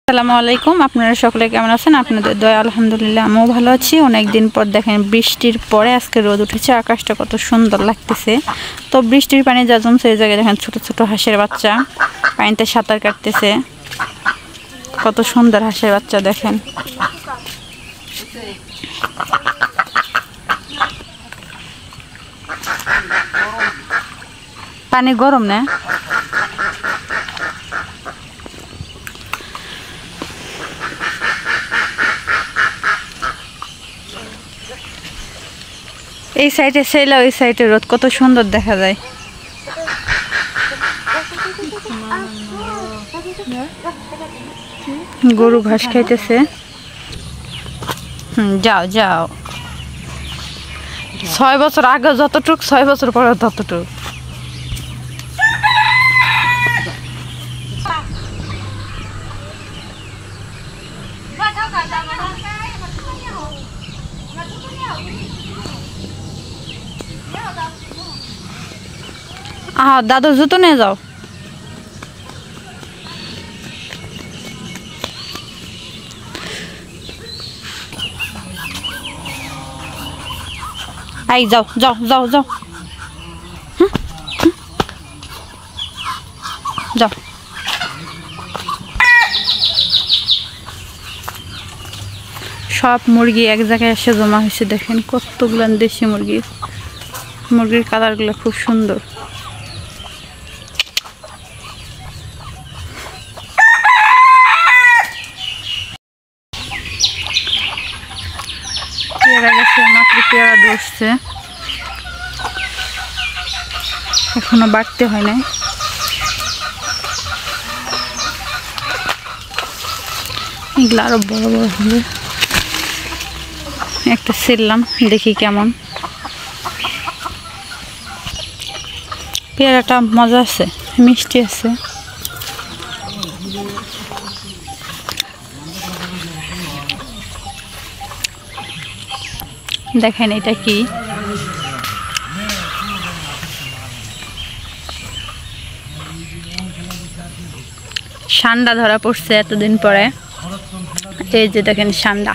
আসসালামু আলাইকুম। আপনারা সকলে কেমন আছেন? আপনাদের দয়া আলহামদুলিল্লাহ আমিও ভালো আছি। অনেক দিন পর দেখেন বৃষ্টির পরে আজকে রোদ উঠেছে, আকাশটা কত সুন্দর লাগতেছে। তো বৃষ্টির পানি যা জমছে এই জায়গায় দেখেন ছোট ছোট হাঁসের বাচ্চা পানিতে সাঁতার কাটতেছে। কত সুন্দর হাঁসের বাচ্চা দেখেন। পানি গরম না? এই সাইডে সেইলা, ওই সাইডে রোদ, কত সুন্দর দেখা যায়। গরু ঘাস খাইতেছে। যাও যাও, 6 বছর আগে যতটুক 6 বছর পরে ততটুক। দাদুর জুতো নিয়ে যাও। এই যাও যাও যাও যাও যাও। সব মুরগি এক জায়গায় এসে জমা হয়েছে। দেখেন কতগুলো দেশি মুরগি। মুরগির কালারগুলো খুব সুন্দর। পেয়ারা গাছে মাত্র পেয়ারা ধরছে, এখনো বাড়তে হয় নাই। এগুলো আরো বড় বড় হবে। একটা ছিললাম, দেখি কেমন। পেয়ারাটা মজা আছে, মিষ্টি আছে। দেখেন এটা কি, সান্ডা ধরা পড়ছে এতদিন পরে। এই যে দেখেন সান্ডা,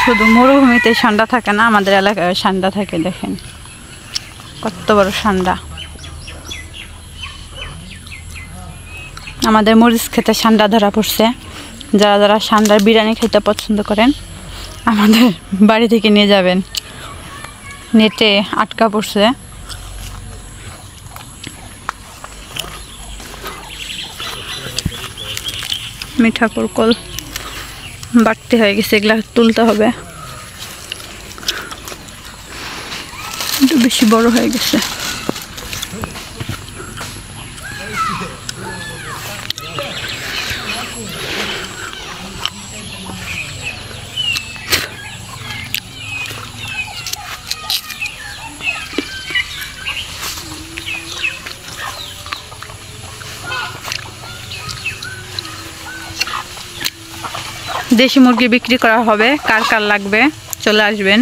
শুধু মরুভূমিতে সান্ডা থাকে না, আমাদের এলাকায় সান্ডা থাকে। দেখেন কত বড় সান্ডা। আমাদের মরিচ খেতে সান্ডা ধরা পড়ছে। যারা যারা সান্ডার বিরিয়ানি খেতে পছন্দ করেন আমাদের বাড়ি থেকে নিয়ে যাবেন। নেটে আটকা পড়ছে। মিঠা কুরকুল বাড়তে হয়ে গেছে, এগুলা তুলতে হবে। একটু বেশি বড় হয়ে গেছে। দেশি মুরগি বিক্রি করা হবে, কার কার লাগবে চলে আসবেন।